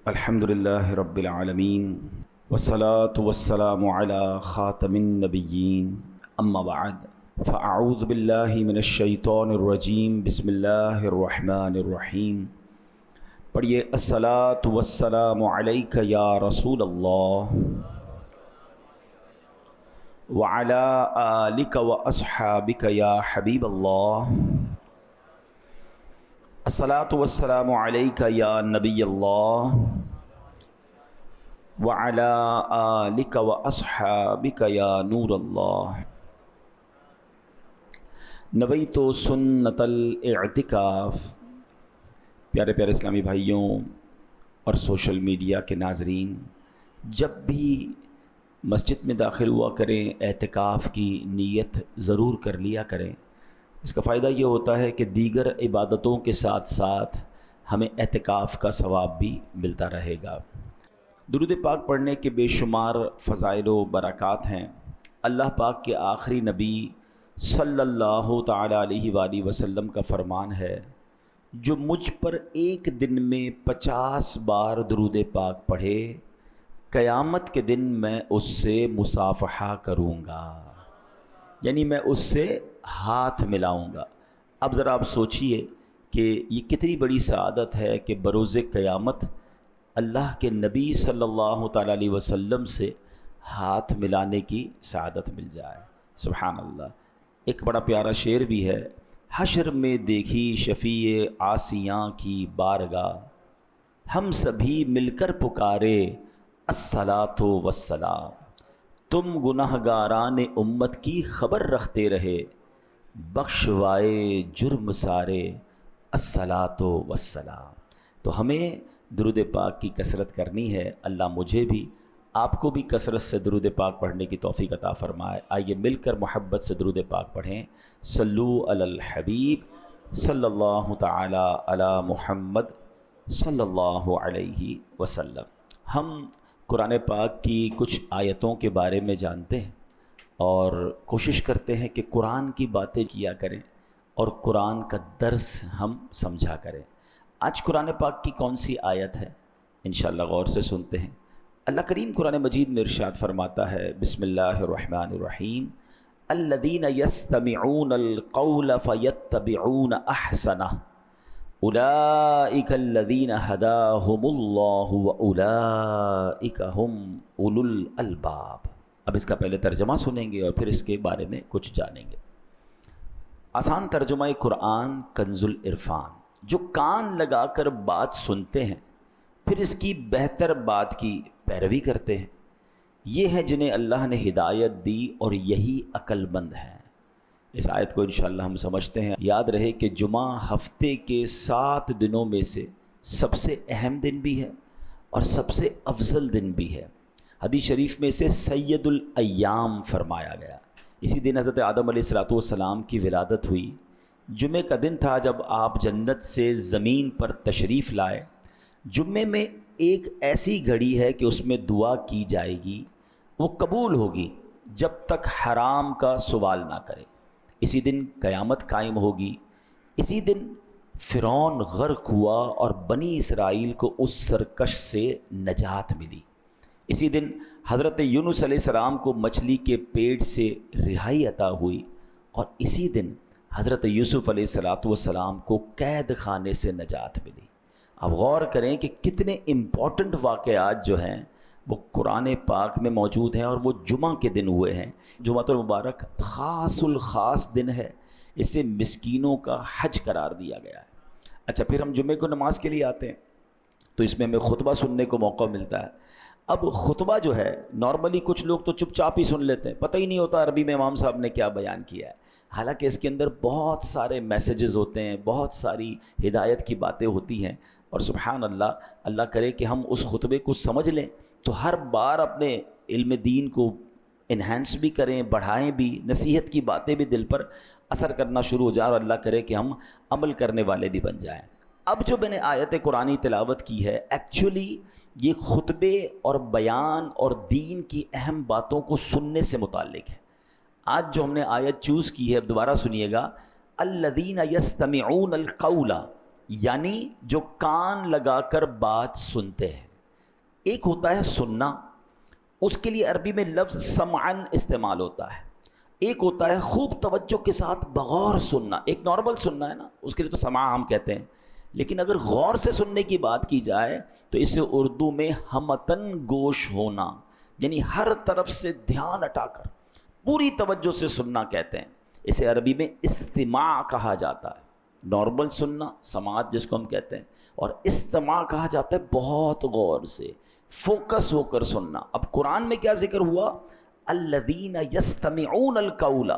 الحمدللہ رب العالمین والصلاة والسلام علی خاتم النبیین اما بعد فاعوذ باللہ من الشیطان الرجیم بسم اللہ الرحمن الرحیم۔ پڑھیے الصلاة والسلام علیک یا رسول اللہ وعلی آلک واصحابک یا حبیب اللہ۔ الصلاة والسلام علیک یا نبی اللہ وعلی آلک واصحابک یا نور اللہ۔ نویت سنت الاعتکاف۔ پیارے پیارے اسلامی بھائیوں اور سوشل میڈیا کے ناظرین، جب بھی مسجد میں داخل ہوا کریں اعتکاف کی نیت ضرور کر لیا کریں۔ اس کا فائدہ یہ ہوتا ہے کہ دیگر عبادتوں کے ساتھ ساتھ ہمیں اعتکاف کا ثواب بھی ملتا رہے گا۔ درود پاک پڑھنے کے بے شمار فضائل و برکات ہیں۔ اللہ پاک کے آخری نبی صلی اللہ تعالیٰ علیہ وآلہ وسلم کا فرمان ہے، جو مجھ پر ایک دن میں 50 بار درود پاک پڑھے، قیامت کے دن میں اس سے مصافحہ کروں گا، یعنی میں اس سے ہاتھ ملاؤں گا۔ اب ذرا آپ سوچئے کہ یہ کتنی بڑی سعادت ہے کہ بروز قیامت اللہ کے نبی صلی اللہ تعالیٰ علیہ وسلم سے ہاتھ ملانے کی سعادت مل جائے۔ سبحان اللہ۔ ایک بڑا پیارا شعر بھی ہے، حشر میں دیکھی شفیع عاصیاں کی بارگاہ، ہم سبھی مل کر پکارے الصلاۃ والسلام، تم گناہگاران امت کی خبر رکھتے رہے، بخشوائے جرم سارے الصلاۃ والسلام۔ تو ہمیں درود پاک کی کثرت کرنی ہے۔ اللہ مجھے بھی آپ کو بھی کثرت سے درود پاک پڑھنے کی توفیق عطا فرمائے۔ آئیے مل کر محبت سے درود پاک پڑھیں۔ صلو علی الحبیب صلی اللہ تعالی علی محمد صلی اللہ علیہ وسلم۔ ہم قرآن پاک کی کچھ آیتوں کے بارے میں جانتے ہیں اور کوشش کرتے ہیں کہ قرآن کی باتیں کیا کریں اور قرآن کا درس ہم سمجھا کریں۔ آج قرآن پاک کی کون سی آیت ہے انشاءاللہ غور سے سنتے ہیں۔ اللہ کریم قرآن مجید میں ارشاد فرماتا ہے، بسم اللہ الرحمن الرحیم، الذین یستمعون القول فیتبعون احسنہ اولئک الذین ہداہم اللہ واولئک ہم اولو الالباب۔ اب اس کا پہلے ترجمہ سنیں گے اور پھر اس کے بارے میں کچھ جانیں گے۔ آسان ترجمہ قرآن کنز العرفان، جو کان لگا کر بات سنتے ہیں پھر اس کی بہتر بات کی پیروی کرتے ہیں، یہ ہیں جنہیں اللہ نے ہدایت دی اور یہی عقل مند ہیں۔ اس آیت کو انشاءاللہ ہم سمجھتے ہیں۔ یاد رہے کہ جمعہ ہفتے کے 7 دنوں میں سے سب سے اہم دن بھی ہے اور سب سے افضل دن بھی ہے۔ حدیث شریف میں اسے سید الایام فرمایا گیا۔ اسی دن حضرت آدم علیہ السلام کی ولادت ہوئی۔ جمعے کا دن تھا جب آپ جنت سے زمین پر تشریف لائے۔ جمعے میں ایک ایسی گھڑی ہے کہ اس میں دعا کی جائے گی، وہ قبول ہوگی جب تک حرام کا سوال نہ کرے۔ اسی دن قیامت قائم ہوگی۔ اسی دن فرعون غرق ہوا اور بنی اسرائیل کو اس سرکش سے نجات ملی۔ اسی دن حضرت یونس علیہ السلام کو مچھلی کے پیٹ سے رہائی عطا ہوئی، اور اسی دن حضرت یوسف علیہ السلام کو قید خانے سے نجات ملی۔ اب غور کریں کہ کتنے امپورٹنٹ واقعات جو ہیں وہ قرآن پاک میں موجود ہیں، اور وہ جمعہ کے دن ہوئے ہیں۔ جمعۃ المبارک خاص الخاص دن ہے، اسے مسکینوں کا حج قرار دیا گیا ہے۔ اچھا، پھر ہم جمعے کو نماز کے لیے آتے ہیں تو اس میں ہمیں خطبہ سننے کو موقع ملتا ہے۔ اب خطبہ جو ہے نارملی کچھ لوگ تو چپ چاپ ہی سن لیتے ہیں، پتہ ہی نہیں ہوتا عربی میں امام صاحب نے کیا بیان کیا ہے، حالانکہ اس کے اندر بہت سارے میسیجز ہوتے ہیں، بہت ساری ہدایت کی باتیں ہوتی ہیں، اور سبحان اللہ، اللہ کرے کہ ہم اس خطبے کو سمجھ لیں تو ہر بار اپنے علم دین کو انہینس بھی کریں، بڑھائیں بھی، نصیحت کی باتیں بھی دل پر اثر کرنا شروع ہو جائے، اور اللہ کرے کہ ہم عمل کرنے والے بھی بن جائیں۔ اب جو میں نے آیت قرآنی تلاوت کی ہے، ایکچولی یہ خطبے اور بیان اور دین کی اہم باتوں کو سننے سے متعلق ہے۔ آج جو ہم نے آیت چوز کی ہے، اب دوبارہ سنیے گا، الذین یستمعون القول، یعنی جو کان لگا کر بات سنتے ہیں۔ ایک ہوتا ہے سننا، اس کے لیے عربی میں لفظ سمعن استعمال ہوتا ہے، ایک ہوتا ہے خوب توجہ کے ساتھ بغور سننا، ایک نارمل سننا ہے نا، اس کے لیے تو سماع ہم کہتے ہیں، لیکن اگر غور سے سننے کی بات کی جائے تو اسے اردو میں ہمتن گوش ہونا، یعنی ہر طرف سے دھیان ہٹا کر پوری توجہ سے سننا کہتے ہیں، اسے عربی میں استماع کہا جاتا ہے، نارمل سننا سماعت جس کو ہم کہتے ہیں، اور استماع کہا جاتا ہے بہت غور سے فوکس ہو کر سننا۔ اب قرآن میں کیا ذکر ہوا؟ الذین یستمعون القول،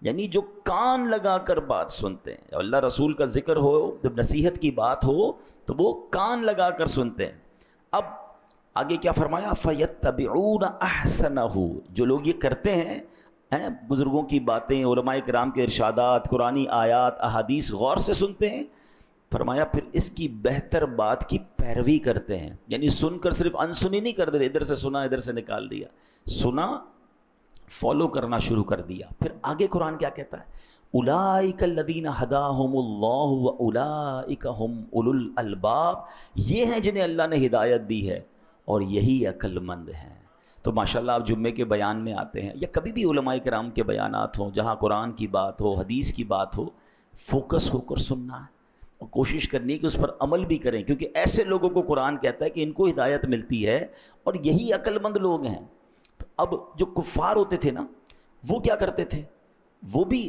یعنی جو کان لگا کر بات سنتے ہیں، اللہ رسول کا ذکر ہو، جب نصیحت کی بات ہو تو وہ کان لگا کر سنتے ہیں۔ اب آگے کیا فرمایا؟ فَيَتَّبِعُونَ أَحْسَنَهُ، جو لوگ یہ کرتے ہیں بزرگوں کی باتیں، علماء کرام کے ارشادات، قرآنی آیات، احادیث غور سے سنتے ہیں، فرمایا پھر اس کی بہتر بات کی پیروی کرتے ہیں، یعنی سن کر صرف انسنی نہیں کر دیتے، ادھر سے سنا ادھر سے نکال دیا، سنا فالو کرنا شروع کر دیا۔ پھر آگے قرآن کیا کہتا ہے؟ اولئک الذین ھداھم اللہ واولئک ھم اولو الالباب، یہ ہیں جنہیں اللہ نے ہدایت دی ہے اور یہی عقل مند ہیں۔ تو ماشاءاللہ آپ جمعے کے بیان میں آتے ہیں یا کبھی بھی علماء کرام کے بیانات ہوں، جہاں قرآن کی بات ہو، حدیث کی بات ہو، فوکس ہو کر سننا ہے اور کوشش کرنی ہے کہ اس پر عمل بھی کریں، کیونکہ ایسے لوگوں کو قرآن کہتا ہے کہ ان کو ہدایت ملتی ہے اور یہی عقل مند لوگ ہیں۔ تو اب جو کفار ہوتے تھے نا، وہ کیا کرتے تھے؟ وہ بھی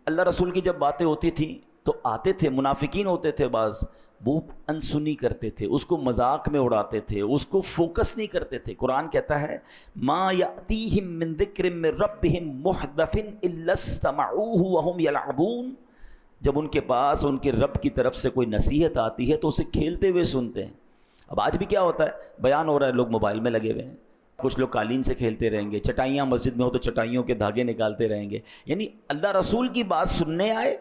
اللہ رسول کی جب باتیں ہوتی تھیں تو آتے تھے، منافقین ہوتے تھے بعض، وہ انسنی کرتے تھے، اس کو مذاق میں اڑاتے تھے، اس کو فوکس نہیں کرتے تھے۔ قرآن کہتا ہے ما یأتیہم من ذکر من ربہم محدث الا استمعوہ وہم یلعبون، جب ان کے پاس ان کے رب کی طرف سے کوئی نصیحت آتی ہے تو اسے کھیلتے ہوئے سنتے ہیں۔ اب آج بھی کیا ہوتا ہے؟ بیان ہو رہا ہے، لوگ موبائل میں لگے ہوئے ہیں، کچھ لوگ قالین سے کھیلتے رہیں گے، چٹائیاں مسجد میں ہو تو چٹائیوں کے دھاگے نکالتے رہیں گے، یعنی اللہ رسول کی بات سننے آئے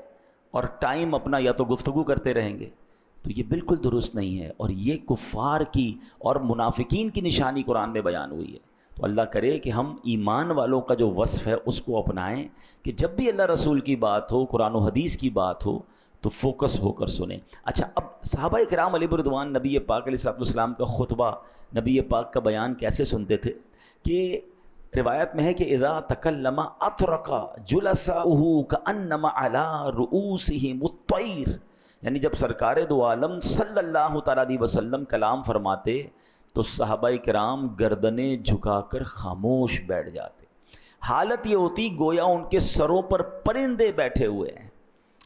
اور ٹائم اپنا یا تو گفتگو کرتے رہیں گے، تو یہ بالکل درست نہیں ہے، اور یہ کفار کی اور منافقین کی نشانی قرآن میں بیان ہوئی ہے۔ تو اللہ کرے کہ ہم ایمان والوں کا جو وصف ہے اس کو اپنائیں، کہ جب بھی اللہ رسول کی بات ہو، قرآن و حدیث کی بات ہو تو فوکس ہو کر سنیں۔ اچھا، اب صحابہ کرام علیہ رضوان نبی پاک علیہ السلام کا خطبہ، نبی پاک کا بیان کیسے سنتے تھے؟ کہ روایت میں ہے کہ اذا تکلم اطرق جلساؤہ کانما علی رؤوسہم الطیر، یعنی جب سرکار دو عالم صلی اللہ تعالیٰ علیہ وسلم کلام فرماتے تو صحابہ کرام گردنیں جھکا کر خاموش بیٹھ جاتے، حالت یہ ہوتی گویا ان کے سروں پر پرندے بیٹھے ہوئے ہیں۔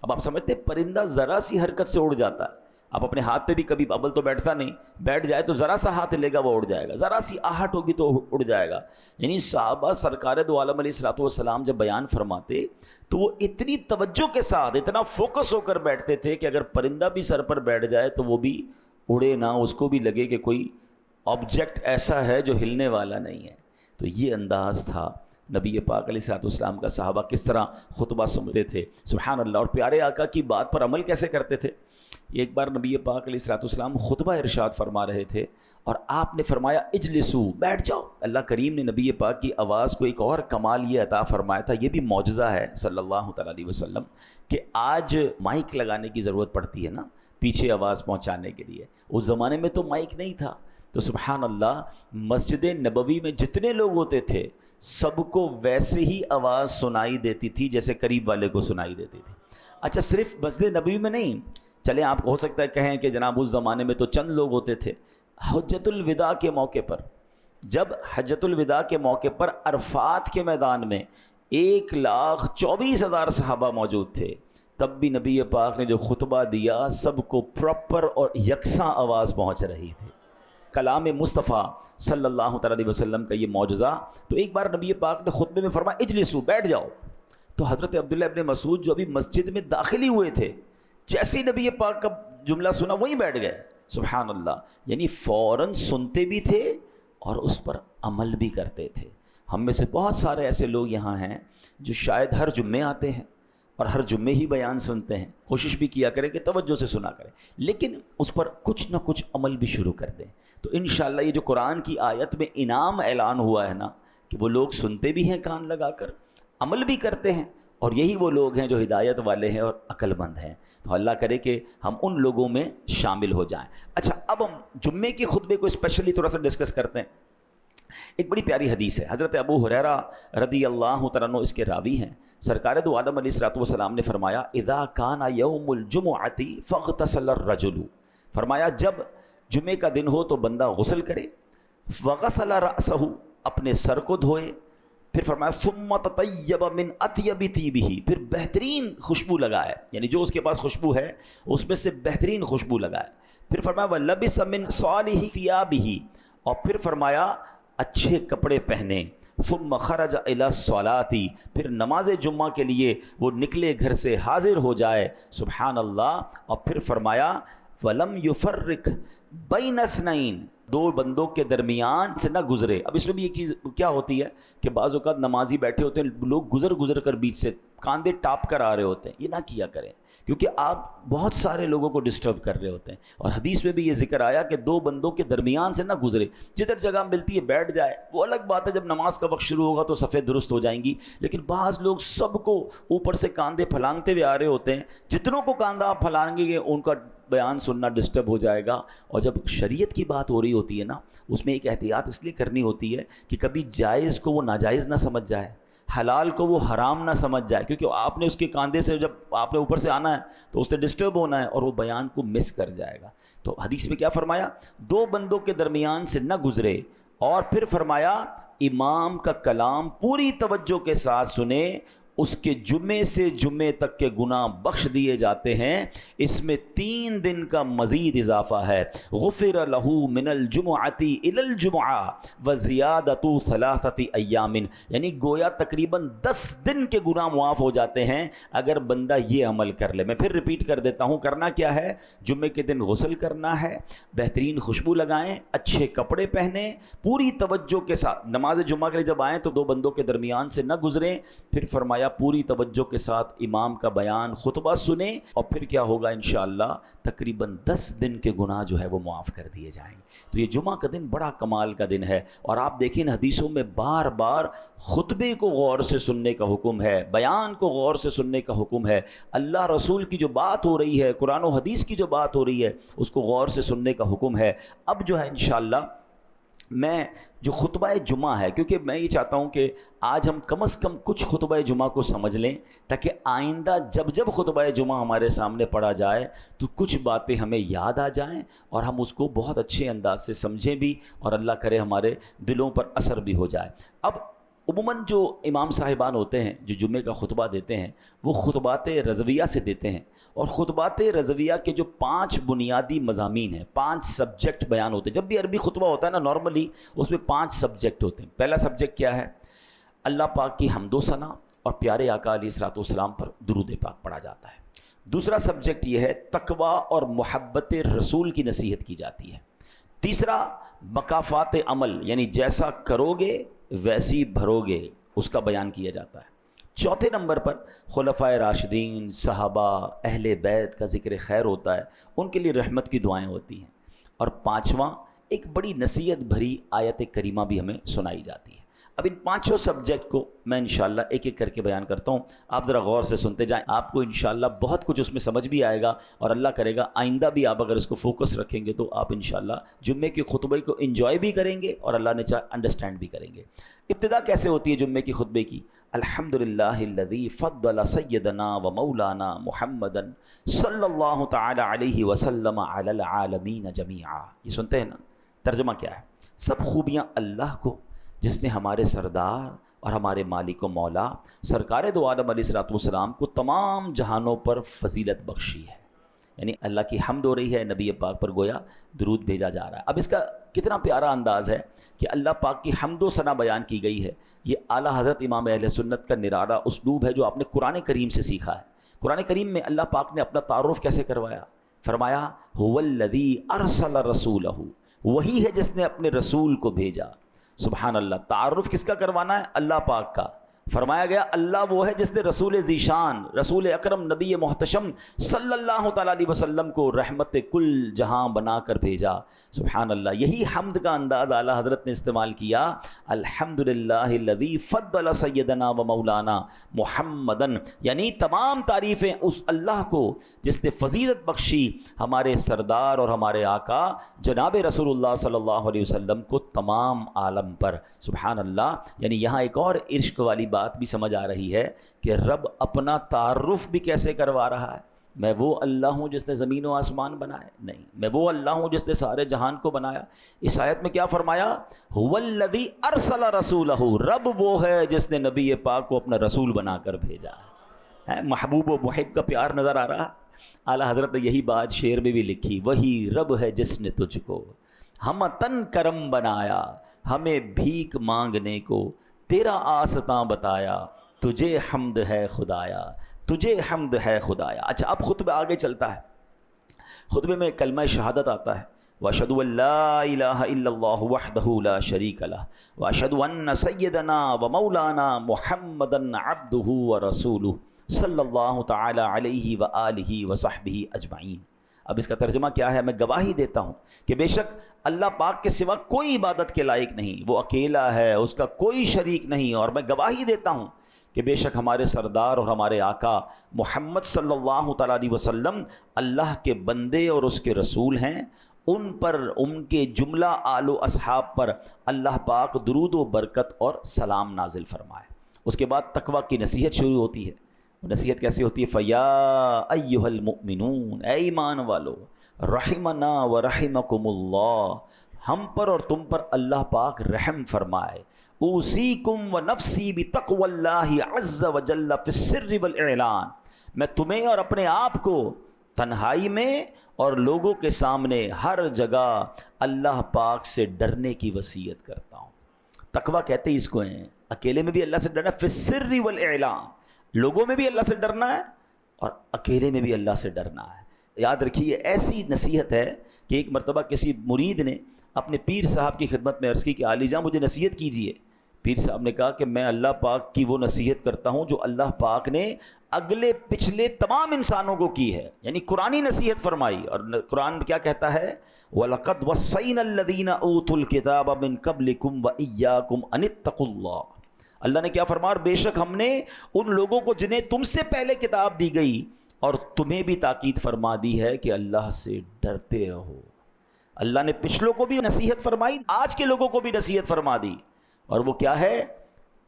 اب آپ سمجھتے پرندہ ذرا سی حرکت سے اڑ جاتا ہے، آپ اپنے ہاتھ پہ بھی کبھی ابل تو بیٹھتا نہیں، بیٹھ جائے تو ذرا سا ہاتھ لے گا وہ اڑ جائے گا، ذرا سی آہٹ ہوگی تو اڑ جائے گا۔ یعنی صحابہ سرکار دو عالم علیہ الصلوۃ والسلام جب بیان فرماتے تو وہ اتنی توجہ کے ساتھ، اتنا فوکس ہو کر بیٹھتے تھے کہ اگر پرندہ بھی سر پر بیٹھ جائے تو وہ بھی اڑے نہ، اس کو بھی لگے کہ کوئی آبجیکٹ ایسا ہے جو ہلنے والا نہیں ہے۔ تو یہ انداز تھا نبی پاک علیہ الصلوۃ والسلام کا۔ صحابہ کس طرح خطبہ سنتے تھے، سبحان اللہ، اور پیارے آقا کی بات پر عمل کیسے کرتے تھے۔ ایک بار نبی پاک علیہ الصلوۃ والسلام خطبہ ارشاد فرما رہے تھے اور آپ نے فرمایا اجلسو، بیٹھ جاؤ۔ اللہ کریم نے نبی پاک کی آواز کو ایک اور کمال یہ عطا فرمایا تھا، یہ بھی معجزہ ہے صلی اللہ تعالیٰ علیہ وسلم، کہ آج مائک لگانے کی ضرورت پڑتی ہے نا پیچھے آواز پہنچانے کے لیے، اس زمانے میں تو مائک نہیں تھا۔ تو سبحان اللہ، مسجد نبوی میں جتنے لوگ ہوتے تھے سب کو ویسے ہی آواز سنائی دیتی تھی جیسے قریب والے کو سنائی دیتی تھی۔ اچھا، صرف مسجد نبوی میں نہیں، چلیں آپ ہو سکتا ہے کہیں کہ جناب اس زمانے میں تو چند لوگ ہوتے تھے، حجۃ الوداع کے موقع پر، جب حجۃ الوداع کے موقع پر عرفات کے میدان میں 1,24,000 صحابہ موجود تھے، تب بھی نبی پاک نے جو خطبہ دیا سب کو پراپر اور یکساں آواز پہنچ رہی تھی۔ کلام مصطفیٰ صلی اللہ تعالیٰ علیہ وسلم کا یہ معجزہ۔ تو ایک بار نبی پاک نے خطبے میں فرمایا اجلسو، بیٹھ جاؤ، تو حضرت عبداللہ ابن مسعود جو ابھی مسجد میں داخل ہی ہوئے تھے، جیسے ہی نبی پاک کا جملہ سنا وہیں بیٹھ گئے۔ سبحان اللہ، یعنی فوراً سنتے بھی تھے اور اس پر عمل بھی کرتے تھے۔ ہم میں سے بہت سارے ایسے لوگ یہاں ہیں جو شاید ہر جمعے آتے ہیں اور ہر جمعے ہی بیان سنتے ہیں، کوشش بھی کیا کریں کہ توجہ سے سنا کریں، لیکن اس پر کچھ نہ کچھ عمل بھی شروع کر دیں۔ تو انشاءاللہ یہ جو قرآن کی آیت میں انعام اعلان ہوا ہے نا، کہ وہ لوگ سنتے بھی ہیں کان لگا کر، عمل بھی کرتے ہیں اور یہی وہ لوگ ہیں جو ہدایت والے ہیں اور عقل مند ہیں. تو اللہ کرے کہ ہم ان لوگوں میں شامل ہو جائیں. اچھا، اب ہم جمعے کے خطبے کو اسپیشلی تھوڑا سا ڈسکس کرتے ہیں. ایک بڑی پیاری حدیث ہے، حضرت ابو ہریرہ رضی اللہ تعالیٰ عنہ اس کے راوی ہیں. سرکار دو عالم علیہ الصلوۃ والسلام نے فرمایا اذا کان یوم الجمعۃ فاغتسل الرجل، فرمایا جب جمعے کا دن ہو تو بندہ غسل کرے، وغسل رأسہ، اپنے سر کو دھوئے، پھر فرمایا ثم تطیب من اطیب طیبہ، پھر بہترین خوشبو لگائے، یعنی جو اس کے پاس خوشبو ہے اس میں سے بہترین خوشبو لگائے. پھر فرمایا ولبس من صالح ثیابہ، اور پھر فرمایا اچھے کپڑے پہنے. ثم خرج الی الصلاۃ، پھر نماز جمعہ کے لیے وہ نکلے گھر سے، حاضر ہو جائے. سبحان اللہ. اور پھر فرمایا ولم یفرق بین اثنین، دو بندوں کے درمیان سے نہ گزرے. اب اس میں بھی ایک چیز کیا ہوتی ہے کہ بعض اوقات نمازی بیٹھے ہوتے ہیں، لوگ گزر کر بیچ سے کاندھے ٹاپ کر آ رہے ہوتے ہیں. یہ نہ کیا کریں، کیونکہ آپ بہت سارے لوگوں کو ڈسٹرب کر رہے ہوتے ہیں. اور حدیث میں بھی یہ ذکر آیا کہ دو بندوں کے درمیان سے نہ گزرے. جدھر جگہ ملتی ہے بیٹھ جائے، وہ الگ بات ہے، جب نماز کا وقت شروع ہوگا تو صفیں درست ہو جائیں گی. لیکن بعض لوگ سب کو اوپر سے کاندھے پھلانگتے ہوئے آ رہے ہوتے ہیں. جتنوں کو کاندھا آپ پھلانگیں گے ان کا بیان سننا ڈسٹرب ہو جائے گا. اور جب شریعت کی بات ہو رہی ہوتی ہے نا، اس میں ایک احتیاط اس لیے کرنی ہوتی ہے کہ کبھی جائز کو وہ ناجائز نہ سمجھ جائے، حلال کو وہ حرام نہ سمجھ جائے. کیونکہ آپ نے اس کے کاندھے سے جب آپ نے اوپر سے آنا ہے تو اس سے ڈسٹرب ہونا ہے اور وہ بیان کو مس کر جائے گا. تو حدیث میں کیا فرمایا؟ دو بندوں کے درمیان سے نہ گزرے. اور پھر فرمایا امام کا کلام پوری توجہ کے ساتھ سنے، اس کے جمعے سے جمعے تک کے گناہ بخش دیے جاتے ہیں. اس میں 3 دن کا مزید اضافہ ہے. غفر لہ من الجمعۃ الی الجمعہ وزیادۃ 3 ایام، یعنی گویا تقریباً 10 دن کے گناہ معاف ہو جاتے ہیں اگر بندہ یہ عمل کر لے. میں پھر ریپیٹ کر دیتا ہوں، کرنا کیا ہے؟ جمعے کے دن غسل کرنا ہے، بہترین خوشبو لگائیں، اچھے کپڑے پہنیں، پوری توجہ کے ساتھ نماز جمعہ کے لیے جب آئیں تو دو بندوں کے درمیان سے نہ گزریں. پھر فرمایا پوری توجہ کے ساتھ امام کا بیان خطبہ سنیں، اور پھر کیا ہوگا انشاءاللہ تقریباً 10 دن کے گناہ جو ہے وہ معاف کر دیے جائیں گے. تو یہ جمعہ کا دن بڑا کمال کا دن ہے. اور آپ دیکھیں حدیثوں میں بار بار خطبے کو غور سے سننے کا حکم ہے، بیان کو غور سے سننے کا حکم ہے. اللہ رسول کی جو بات ہو رہی ہے، قرآن و حدیث کی جو بات ہو رہی ہے، اس کو غور سے سننے کا حکم ہے. اب جو ہے انشاءاللہ میں جو خطبہ جمعہ ہے، کیونکہ میں یہ چاہتا ہوں کہ آج ہم کم از کم کچھ خطبہ جمعہ کو سمجھ لیں، تاکہ آئندہ جب خطبہ جمعہ ہمارے سامنے پڑھا جائے تو کچھ باتیں ہمیں یاد آ جائیں اور ہم اس کو بہت اچھے انداز سے سمجھیں بھی، اور اللہ کرے ہمارے دلوں پر اثر بھی ہو جائے. اب عموماً جو امام صاحبان ہوتے ہیں جو جمعے کا خطبہ دیتے ہیں، وہ خطبات رضویہ سے دیتے ہیں. اور خطبات رضویہ کے جو 5 بنیادی مضامین ہیں، 5 سبجیکٹ بیان ہوتے ہیں. جب بھی عربی خطبہ ہوتا ہے نا، نارملی اس میں 5 سبجیکٹ ہوتے ہیں. پہلا سبجیکٹ کیا ہے؟ اللہ پاک کی حمد و ثنا اور پیارے آقا علیہ الصلوۃ والسلام پر درود پاک پڑھا جاتا ہے. دوسرا سبجیکٹ یہ ہے تقویٰ اور محبت رسول کی نصیحت کی جاتی ہے. تیسرا مکافات عمل، یعنی جیسا کرو گے ویسی بھرو گے، اس کا بیان کیا جاتا ہے. چوتھے نمبر پر خلفائے راشدین، صحابہ، اہل بیت کا ذکر خیر ہوتا ہے، ان کے لیے رحمت کی دعائیں ہوتی ہیں. اور 5واں ایک بڑی نصیحت بھری آیت کریمہ بھی ہمیں سنائی جاتی ہے. اب ان 5 سبجیکٹ کو میں انشاءاللہ ایک ایک کر کے بیان کرتا ہوں. آپ ذرا غور سے سنتے جائیں، آپ کو انشاءاللہ بہت کچھ اس میں سمجھ بھی آئے گا. اور اللہ کرے گا آئندہ بھی آپ اگر اس کو فوکس رکھیں گے تو آپ انشاءاللہ جمعے کے خطبے کو انجوائے بھی کریں گے اور اللہ نے چاہا انڈرسٹینڈ بھی کریں گے. ابتدا کیسے ہوتی ہے جمعے کی خطبے کی؟ الحمدللہ الذی فضل سیدنا و مولانا محمدا صلی اللہ تعالی علیہ وسلم علی العالمین جمیعا. یہ سنتے ہیں نا؟ ترجمہ کیا ہے؟ سب خوبیاں اللہ کو جس نے ہمارے سردار اور ہمارے مالک و مولا سرکار دو عالم علیہ الصلوۃ والسلام کو تمام جہانوں پر فضیلت بخشی ہے. یعنی اللہ کی حمد ہو رہی ہے، نبی پاک پر گویا درود بھیجا جا رہا ہے. اب اس کا کتنا پیارا انداز ہے کہ اللہ پاک کی حمد و ثنا بیان کی گئی ہے. یہ اعلیٰ حضرت امام اہل سنت کا نرالہ اسلوب ہے جو آپ نے قرآن کریم سے سیکھا ہے. قرآن کریم میں اللہ پاک نے اپنا تعارف کیسے کروایا؟ فرمایا هو الذی ارسل رسولہ، وہی ہے جس نے اپنے رسول کو بھیجا. سبحان اللہ. تعارف کس کا کروانا ہے؟ اللہ پاک کا. فرمایا گیا اللہ وہ ہے جس نے رسول ذیشان رسول اکرم نبی محتشم صلی اللہ تعالیٰ علیہ وسلم کو رحمت کل جہاں بنا کر بھیجا. سبحان اللہ. یہی حمد کا انداز اعلیٰ حضرت نے استعمال کیا. الحمدللہ الذی فضل سیدنا و مولانا محمدن، یعنی تمام تعریفیں اس اللہ کو جس نے فضیلت بخشی ہمارے سردار اور ہمارے آقا جناب رسول اللہ صلی اللہ علیہ وسلم کو تمام عالم پر. سبحان اللہ. یعنی یہاں ایک اور عشق والی بات بھی سمجھ آ رہی ہے کہ رب اپنا تعارف بھی کیسے کروا رہا ہے. میں وہ اللہ ہوں جس نے زمین و آسمان بنائے؟ نہیں. میں وہ اللہ ہوں جس نے سارے جہان کو بنایا. اس آیت میں کیا فرمایا؟ هو الذی ارسل رسولہ، رب وہ ہے جس نے نبی پاک کو اپنا رسول بنا کر بھیجا ہے. محبوب و محب کا پیار نظر آ رہا. اعلیٰ حضرت نے یہی بات شعر میں بھی لکھی، وہی رب ہے جس نے تجھ کو ہم تن کرم بنایا، ہمیں بھیک مانگنے کو تیرا آستاں بتایا، تجھے حمد ہے خدایا، تجھے حمد ہے خدایا. اچھا اب خطبہ آگے چلتا ہے. خطبے میں کلمہ شہادت آتا ہے، وَأَشْهَدُ أَن لَّا إِلَٰهَ إِلَّا اللَّهُ وَحْدَهُ لَا شَرِيكَ لَهُ وَأَشْهَدُ أَنَّ سَيِّدَنَا وَمَوْلَانَا مُحَمَّدًا عَبْدُهُ وَرَسُولُهُ صلی اللہ تعالی علیہ وآلہ وصحبہ اجمعین. اب اس کا ترجمہ کیا ہے؟ میں گواہی دیتا ہوں کہ بے شک اللہ پاک کے سوا کوئی عبادت کے لائق نہیں، وہ اکیلا ہے، اس کا کوئی شریک نہیں. اور میں گواہی دیتا ہوں کہ بے شک ہمارے سردار اور ہمارے آقا محمد صلی اللہ تعالیٰ علیہ وسلم اللہ کے بندے اور اس کے رسول ہیں. ان پر، ان کے جملہ آل و اصحاب پر اللہ پاک درود و برکت اور سلام نازل فرمائے. اس کے بعد تقویٰ کی نصیحت شروع ہوتی ہے. نصیحت کیسی ہوتی ہے؟ فَيَا أَيُّهَا الْمُؤْمِنُونَ، اے ایمان والو، رحمنا و رحمکم اللہ، ہم پر اور تم پر اللہ پاک رحم فرمائے. اوصیکم و نفسی بتقوی اللہ عز و جل فی السر والاعلان، میں تمہیں اور اپنے آپ کو تنہائی میں اور لوگوں کے سامنے ہر جگہ اللہ پاک سے ڈرنے کی وصیت کرتا ہوں. تقویٰ کہتے ہیں اس کو ہیں، اکیلے میں بھی اللہ سے ڈرنا، فی السر والاعلان، لوگوں میں بھی اللہ سے ڈرنا ہے اور اکیلے میں بھی اللہ سے ڈرنا ہے. یاد رکھیے یہ ایسی نصیحت ہے کہ ایک مرتبہ کسی مرید نے اپنے پیر صاحب کی خدمت میں عرض کی کہ عالی جاں مجھے نصیحت کیجیے. پیر صاحب نے کہا کہ میں اللہ پاک کی وہ نصیحت کرتا ہوں جو اللہ پاک نے اگلے پچھلے تمام انسانوں کو کی ہے، یعنی قرآنی نصیحت فرمائی. اور قرآن کیا کہتا ہے؟ وَلَقَدْ وَصَّيْنَا الَّذِينَ أُوتُوا الْكِتَابَ مِن قَبْلِكُمْ وَإِيَّاكُمْ أَنِ اتَّقُوا اللَّهَ. اللہ نے کیا فرمایا؟ بے شک ہم نے ان لوگوں کو جنہیں تم سے پہلے کتاب دی گئی اور تمہیں بھی تاکید فرما دی ہے کہ اللہ سے ڈرتے رہو. اللہ نے پچھلوں کو بھی نصیحت فرمائی، آج کے لوگوں کو بھی نصیحت فرما دی، اور وہ کیا ہے؟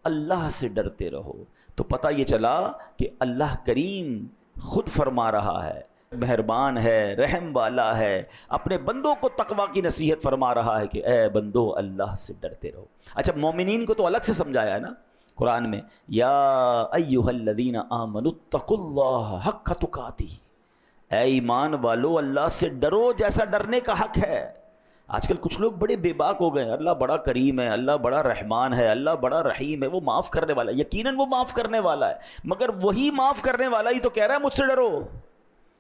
اللہ سے ڈرتے رہو. تو پتہ یہ چلا کہ اللہ کریم خود فرما رہا ہے، مہربان ہے، رحم والا ہے، اپنے بندوں کو تقویٰ کی نصیحت فرما رہا ہے کہ اے بندو اللہ سے ڈرتے رہو. اچھا مومنین کو تو الگ سے سمجھایا ہے نا قرآن میں، یا ایھا الذین آمنوا اتقوا اللہ حق تقاتہ، اے ایمان والو اللہ سے ڈرو جیسا ڈرنے کا حق ہے. آج کل کچھ لوگ بڑے بے باک ہو گئے ہیں، اللہ بڑا کریم ہے، اللہ بڑا رحمان ہے، اللہ بڑا رحیم ہے، وہ معاف کرنے والا ہے. یقیناً وہ معاف کرنے والا ہے، مگر وہی معاف کرنے والا ہی تو کہہ رہا ہے مجھ سے ڈرو.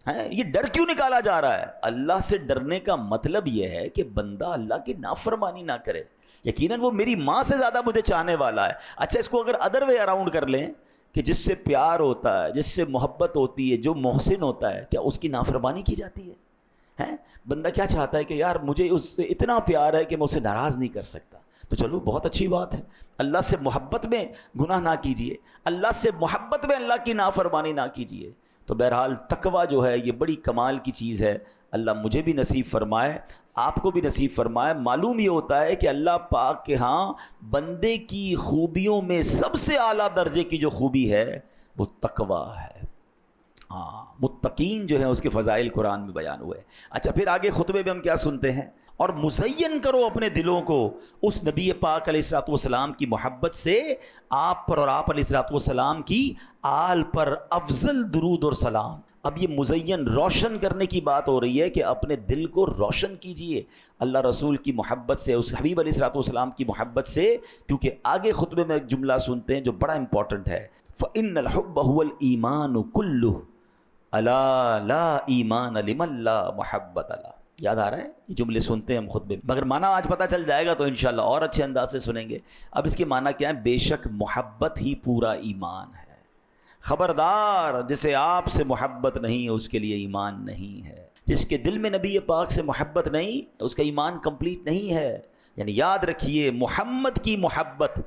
یہ ڈر کیوں نکالا جا رہا ہے؟ اللہ سے ڈرنے کا مطلب یہ ہے کہ بندہ اللہ کی نافرمانی نہ کرے. یقیناً وہ میری ماں سے زیادہ مجھے چاہنے والا ہے. اچھا اس کو اگر ادر وے اراؤنڈ کر لیں کہ جس سے پیار ہوتا ہے، جس سے محبت ہوتی ہے، جو محسن ہوتا ہے، کیا اس کی نافرمانی کی جاتی ہے؟ بندہ کیا چاہتا ہے کہ یار مجھے اس سے اتنا پیار ہے کہ میں اسے ناراض نہیں کر سکتا. تو چلو بہت اچھی بات ہے، اللہ سے محبت میں گناہ نہ کیجئے، اللہ سے محبت میں اللہ کی نافرمانی نہ کیجئے. تو بہرحال تقویٰ جو ہے یہ بڑی کمال کی چیز ہے. اللہ مجھے بھی نصیب فرمائے، آپ کو بھی نصیب فرمائے. معلوم یہ ہوتا ہے کہ اللہ پاک کے ہاں بندے کی خوبیوں میں سب سے اعلیٰ درجے کی جو خوبی ہے وہ تقویٰ ہے. متقین جو ہیں اس کے فضائل قرآن میں بیان ہوئے. اچھا پھر آگے خطبے میں ہم کیا سنتے ہیں؟ اور مزین کرو اپنے دلوں کو اس نبی پاک علیہ الصلوۃ والسلام کی محبت سے، آپ پر اور آپ علیہ الصلوۃ والسلام کی آل پر افضل درود اور سلام. اب یہ مزین روشن کرنے کی بات ہو رہی ہے کہ اپنے دل کو روشن کیجئے اللہ رسول کی محبت سے، اس حبیب علیہ الصلوۃ والسلام کی محبت سے. کیونکہ آگے خطبے میں ایک جملہ سنتے ہیں جو بڑا امپورٹنٹ ہے، فَإِنَّ الْحُبَّ هُوَ الْإِيمَانُ كُلُّهُ أَلَا لَا إِيمَانَ لِمَن لَا مُحَبَّةَ لَهُ. یاد آ رہا ہے؟ یہ جملے سنتے ہیں ہم خطبے میں، مگر معنی آج پتہ چل جائے گا تو انشاءاللہ اور اچھے انداز سے سنیں گے۔ اب اس کے معنی کیا ہے؟ بے شک محبت ہی پورا ایمان ہے، خبردار جسے آپ سے محبت نہیں اس کے لیے ایمان نہیں ہے۔ جس کے دل میں نبی پاک سے محبت نہیں اس کا ایمان کمپلیٹ نہیں ہے۔ یعنی یاد رکھیے، محمد کی محبت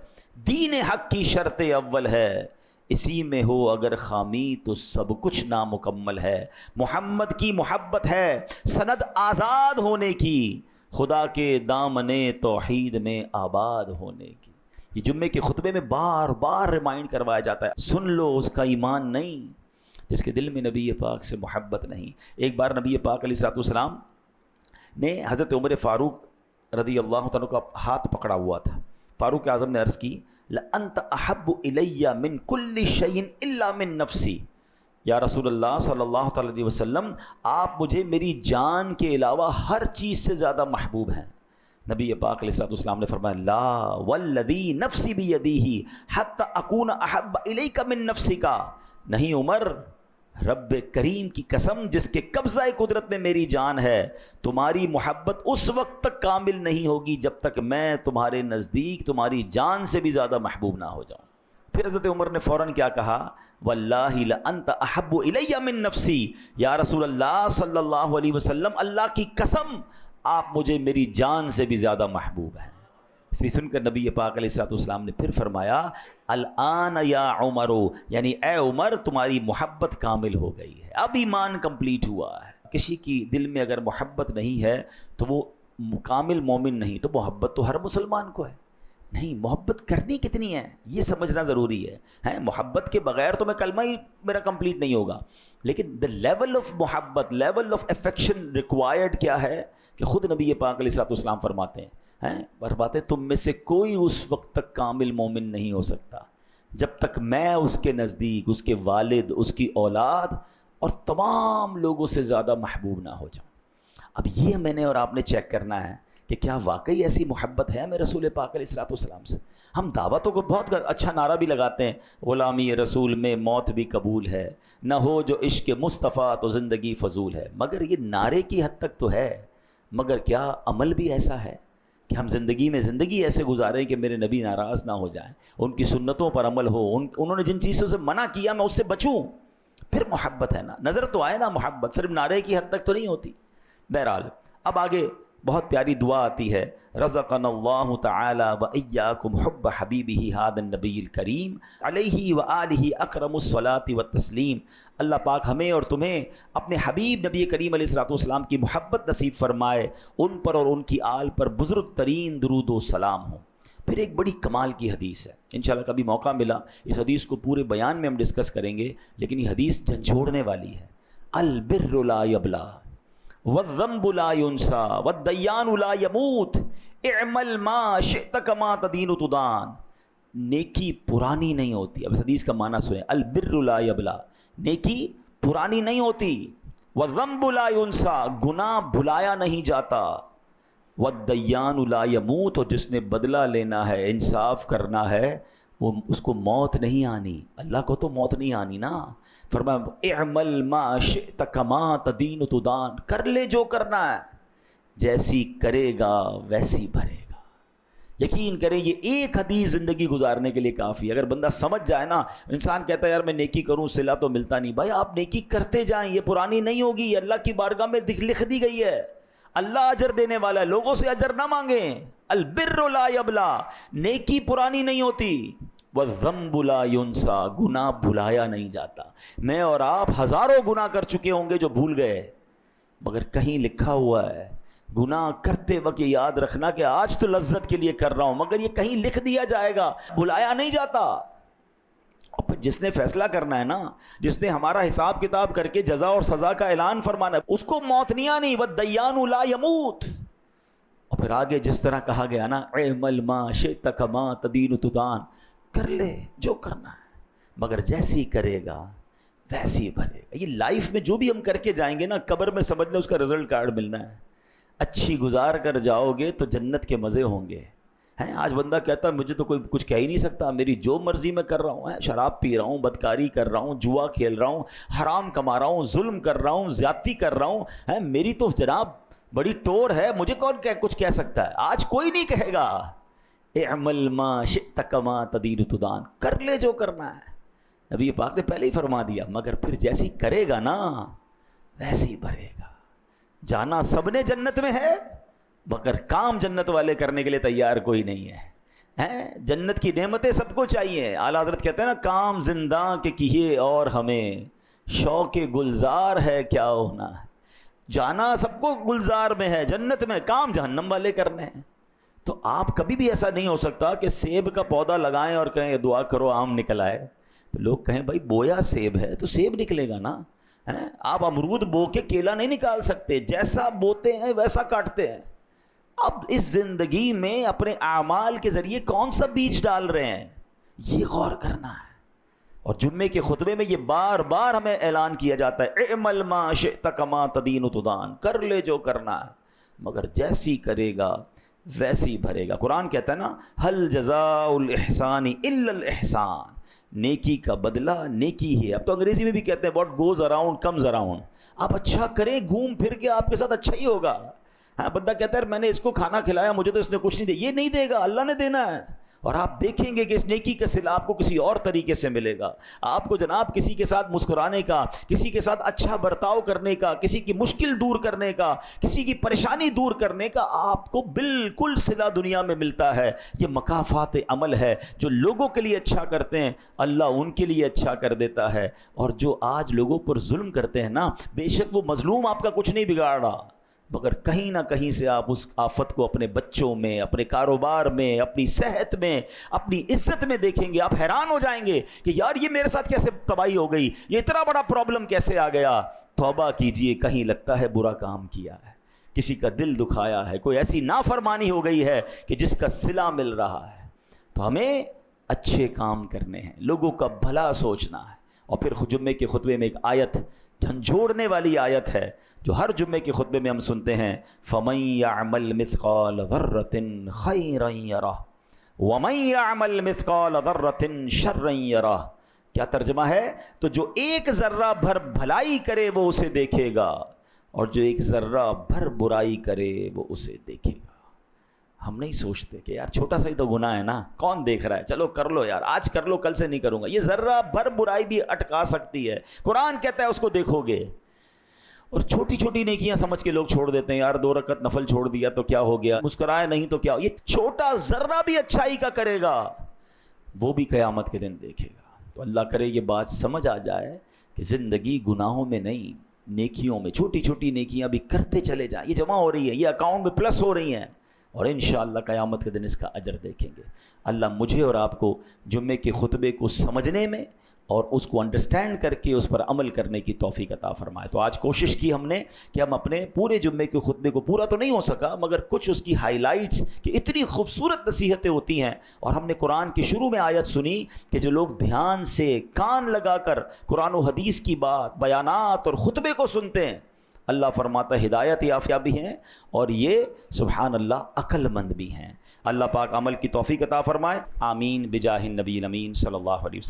دین حق کی شرط اول ہے، اسی میں ہو اگر خامی تو سب کچھ نامکمل ہے۔ محمد کی محبت ہے سند آزاد ہونے کی، خدا کے دامن توحید میں آباد ہونے کی۔ یہ جمعے کے خطبے میں بار بار ریمائنڈ کروایا جاتا ہے، سن لو اس کا ایمان نہیں جس کے دل میں نبی پاک سے محبت نہیں۔ ایک بار نبی پاک علیہ الصلوۃ والسلام نے حضرت عمر فاروق رضی اللہ تعالیٰ کا ہاتھ پکڑا ہوا تھا۔ فاروق اعظم نے عرض کی، لَأَنْتَ أَحَبُّ إِلَيَّ مِنْ كُلِّ شَيْءٍ إِلَّا مِنْ نَفْسِي، یا رسول اللہ صلی اللہ تعالیٰ علیہ وسلم، آپ مجھے میری جان کے علاوہ ہر چیز سے زیادہ محبوب ہیں۔ نبی پاک علیہ الصلوۃ والسلام نے فرمایا، لا والذی نفسی بیدیہ حتی اکون احب الیک من نفسک، نہیں عمر، رب کریم کی قسم جس کے قبضہ قدرت میں میری جان ہے، تمہاری محبت اس وقت تک کامل نہیں ہوگی جب تک میں تمہارے نزدیک تمہاری جان سے بھی زیادہ محبوب نہ ہو جاؤں۔ پھر حضرت عمر نے فوراً کیا کہا، واللہ لانت احب الی من نفسی، یا رسول اللہ صلی اللہ علیہ وسلم، اللہ کی قسم آپ مجھے میری جان سے بھی زیادہ محبوب ہیں۔ اسی سن کر نبی پاک علیہ الصلوۃ والسلام نے پھر فرمایا، الآن یا عمر، یعنی اے عمر تمہاری محبت کامل ہو گئی ہے، اب ایمان کمپلیٹ ہوا ہے۔ کسی کی دل میں اگر محبت نہیں ہے تو وہ کامل مومن نہیں۔ تو محبت تو ہر مسلمان کو ہے، نہیں، محبت کرنی کتنی ہے یہ سمجھنا ضروری ہے۔ محبت کے بغیر تو میں کلمہ ہی میرا کمپلیٹ نہیں ہوگا، لیکن دا لیول آف محبت، لیول آف افیکشن ریکوائرڈ کیا ہے کہ خود نبی پاک علیہ الصلوۃ والسلام فرماتے ہیں تم میں سے کوئی اس وقت تک کامل مومن نہیں ہو سکتا جب تک میں اس کے نزدیک، اس کے والد، اس کی اولاد اور تمام لوگوں سے زیادہ محبوب نہ ہو جاؤں۔ اب یہ میں نے اور آپ نے چیک کرنا ہے کہ کیا واقعی ایسی محبت ہے ہمیں رسول پاک علیہ الصلوۃ والسلام سے۔ ہم دعوتوں کو بہت اچھا نعرہ بھی لگاتے ہیں، غلامی رسول میں موت بھی قبول ہے، نہ ہو جو عشق مصطفیٰ تو زندگی فضول ہے، مگر یہ نعرے کی حد تک تو ہے، مگر کیا عمل بھی ایسا ہے کہ ہم زندگی ایسے گزاریں کہ میرے نبی ناراض نہ ہو جائیں، ان کی سنتوں پر عمل ہو، انہوں نے جن چیزوں سے منع کیا میں اس سے بچوں، پھر محبت ہے نا، نظر تو آئے نا محبت، صرف نعرے کی حد تک تو نہیں ہوتی۔ بہرحال اب آگے بہت پیاری دعا آتی ہے، رزقنا اللہ تعالی و ایاکم حب حبیبہ ھذا النبی الکریم علیہ وآلہ اکرم الصلاۃ والتسلیم۔ اللہ پاک ہمیں اور تمہیں اپنے حبیب نبی کریم علیہ الصلوۃ والسلام کی محبت نصیب فرمائے، ان پر اور ان کی آل پر بزرگ ترین درود و سلام ہوں۔ پھر ایک بڑی کمال کی حدیث ہے، انشاءاللہ کبھی موقع ملا اس حدیث کو پورے بیان میں ہم ڈسکس کریں گے، لیکن یہ حدیث جھنجھوڑنے والی ہے۔ البر لا یبلا والذنب لا ينسى والدیان لا يموت اعمل ما شئت كما تدین تدان۔ نیکی پرانی نہیں ہوتی۔ اب اس حدیث کا معنی سنیں، البر لا یبلا، نیکی پرانی نہیں ہوتی، والذنب لا ينسى، گناہ بھلایا نہیں جاتا، والدیان لا يموت، اور جس نے بدلہ لینا ہے، انصاف کرنا ہے، وہ اس کو موت نہیں آنی، اللہ کو تو موت نہیں آنی نا۔ فرمایا اعمل ما شئت کما تدین تدان، کر لے جو کرنا ہے، جیسی کرے گا ویسی بھرے گا۔ یقین کریں یہ ایک حدیث زندگی گزارنے کے لیے کافی ہے۔ اگر بندہ سمجھ جائے نا، انسان کہتا ہے یار میں نیکی کروں صلہ تو ملتا نہیں، بھائی آپ نیکی کرتے جائیں، یہ پرانی نہیں ہوگی، اللہ کی بارگاہ میں لکھ دی گئی ہے، اللہ اجر دینے والا ہے، لوگوں سے اجر نہ مانگیں۔ البر لا یبلا، نیکی پرانی نہیں ہوتی، والذنب لا ينسى، گناہ بھلایا نہیں جاتا۔ میں اور آپ ہزاروں گناہ کر چکے ہوں گے جو بھول گئے، مگر کہیں لکھا ہوا ہے گناہ کرتے وقت یہ یاد رکھنا کہ آج تو لذت کے لیے کر رہا ہوں، مگر یہ کہیں لکھ دیا جائے گا، بھلایا نہیں جاتا۔ اور پھر جس نے فیصلہ کرنا ہے نا، جس نے ہمارا حساب کتاب کر کے جزا اور سزا کا اعلان فرمانا ہے، اس کو موت نہیں آنی، والدیان لا يموت۔ اور پھر آگے جس طرح کہا گیا نا، اعمل ما شئت کما تدین تدان، کر لے جو کرنا ہے، مگر جیسی کرے گا ویسی بھرے گا۔ یہ لائف میں جو بھی ہم کر کے جائیں گے نا، قبر میں سمجھ لیں اس کا رزلٹ کارڈ ملنا ہے۔ اچھی گزار کر جاؤ گے تو جنت کے مزے ہوں گے۔ آج بندہ کہتا ہے مجھے تو کوئی کچھ کہہ ہی نہیں سکتا، میری جو مرضی میں کر رہا ہوں، شراب پی رہا ہوں، بدکاری کر رہا ہوں، جوا کھیل رہا ہوں، حرام کما رہا ہوں، ظلم کر رہا ہوں، زیادتی کر رہا ہوں، میری تو جناب بڑی ٹور ہے، مجھے کون کچھ کہہ سکتا ہے؟ آج کوئی نہیں کہے گا اعمل ما شئت کما تدین تدان، کر لے جو کرنا ہے۔ نبی پاک نے پہلے ہی فرما دیا، مگر پھر جیسی کرے گا نا ویسے ہی بھرے گا۔ جانا سب نے جنت میں ہے، مگر کام جنت والے کرنے کے لیے تیار کوئی نہیں ہے۔ جنت کی نعمتیں سب کو چاہیے۔ اعلیٰ حضرت کہتے ہیں نا، کام زنداں کے کیے اور ہمیں شوق گلزار ہے کیا ہونا ہے۔ جانا سب کو گلزار میں ہے، جنت میں، کام جہنم والے کرنے ہیں۔ تو آپ کبھی بھی ایسا نہیں ہو سکتا کہ سیب کا پودا لگائیں اور کہیں دعا کرو آم نکل آئے۔ تو لوگ کہیں بھائی بویا سیب ہے تو سیب نکلے گا نا۔ آپ امرود بو کے کیلا نہیں نکال سکتے، جیسا بوتے ہیں ویسا کاٹتے ہیں۔ اب اس زندگی میں اپنے اعمال کے ذریعے کون سا بیج ڈال رہے ہیں، یہ غور کرنا ہے۔ اور جمعے کے خطبے میں یہ بار بار ہمیں اعلان کیا جاتا ہے، اعمل ما شئت کما تدین تدان، کر لے جو کرنا ہے، مگر جیسی کرے گا ویسی بھرے گا۔ قرآن کہتا ہے نا، ہل جزاء الاحسان الا الاحسان، نیکی کا بدلہ نیکی ہے۔ اب تو انگریزی میں بھی کہتے ہیں what goes around comes around, آپ اچھا کریں گھوم پھر کے آپ کے ساتھ اچھا ہی ہوگا۔ ہاں، بندہ کہتا ہے میں نے اس کو کھانا کھلایا مجھے تو اس نے کچھ نہیں دیا، یہ نہیں دے گا، اللہ نے دینا ہے۔ اور آپ دیکھیں گے کہ اس نیکی کا صلہ آپ کو کسی اور طریقے سے ملے گا۔ آپ کو جناب کسی کے ساتھ مسکرانے کا، کسی کے ساتھ اچھا برتاؤ کرنے کا، کسی کی مشکل دور کرنے کا، کسی کی پریشانی دور کرنے کا آپ کو بالکل صلہ دنیا میں ملتا ہے۔ یہ مکافات عمل ہے۔ جو لوگوں کے لیے اچھا کرتے ہیں اللہ ان کے لیے اچھا کر دیتا ہے، اور جو آج لوگوں پر ظلم کرتے ہیں نا، بے شک وہ مظلوم آپ کا کچھ نہیں بگاڑ رہا، مگر کہیں نہ کہیں سے آپ اس آفت کو اپنے بچوں میں، اپنے کاروبار میں، اپنی صحت میں، اپنی عزت میں دیکھیں گے۔ آپ حیران ہو جائیں گے کہ یار یہ میرے ساتھ کیسے تباہی ہو گئی، یہ اتنا بڑا پرابلم کیسے آ گیا۔ توبہ کیجئے، کہیں لگتا ہے برا کام کیا ہے، کسی کا دل دکھایا ہے، کوئی ایسی نافرمانی ہو گئی ہے کہ جس کا صلہ مل رہا ہے۔ تو ہمیں اچھے کام کرنے ہیں، لوگوں کا بھلا سوچنا ہے۔ اور پھر جمعے کے خطبے میں ایک آیت، جھنجھوڑنے والی آیت ہے جو ہر جمعے کے خطبے میں ہم سنتے ہیں، فَمَن يَعْمَلْ مِثْقَالَ ذَرَّةٍ خَيْرًا يَرَهُ وَمَن يَعْمَلْ مِثْقَالَ ذَرَّةٍ شَرًّا يَرَهُ۔ کیا ترجمہ ہے؟ تو جو ایک ذرہ بھر بھلائی کرے وہ اسے دیکھے گا، اور جو ایک ذرہ بھر برائی کرے وہ اسے دیکھے گا۔ ہم نہیں سوچتے کہ یار چھوٹا سا ہی تو گناہ ہے نا، کون دیکھ رہا ہے، چلو کر لو یار، آج کر لو کل سے نہیں کروں گا۔ یہ ذرہ بھر برائی بھی اٹکا سکتی ہے۔ قرآن کہتا ہے اس کو دیکھو گے۔ اور چھوٹی چھوٹی نیکیاں سمجھ کے لوگ چھوڑ دیتے ہیں، یار 2 رکعت نفل چھوڑ دیا تو کیا ہو گیا، مسکرائے نہیں تو کیا، یہ چھوٹا ذرہ بھی اچھائی کا کرے گا وہ بھی قیامت کے دن دیکھے گا۔ تو اللہ کرے یہ بات سمجھ آ جائے کہ زندگی گناہوں میں نہیں، نیکیوں میں، چھوٹی چھوٹی نیکیاں بھی کرتے چلے جائیں، یہ جمع ہو رہی ہیں، یہ اکاؤنٹ میں پلس ہو رہی ہیں، اور انشاءاللہ قیامت کے دن اس کا اجر دیکھیں گے۔ اللہ مجھے اور آپ کو جمعے کے خطبے کو سمجھنے میں اور اس کو انڈرسٹینڈ کر کے اس پر عمل کرنے کی توفیق عطا فرمائے۔ تو آج کوشش کی ہم نے کہ ہم اپنے پورے جمعے کے خطبے کو، پورا تو نہیں ہو سکا مگر کچھ اس کی ہائی لائٹس، کہ اتنی خوبصورت نصیحتیں ہوتی ہیں، اور ہم نے قرآن کی شروع میں آیت سنی کہ جو لوگ دھیان سے کان لگا کر قرآن و حدیث کی بات، بیانات اور خطبے کو سنتے ہیں، اللہ فرماتا ہے ہدایت یافتہ بھی ہیں، اور یہ سبحان اللہ عقل مند بھی ہیں۔ اللہ پاک عمل کی توفیق عطا فرمائے، آمین بجاہ النبی الامین صلی اللہ علیہ وسلم۔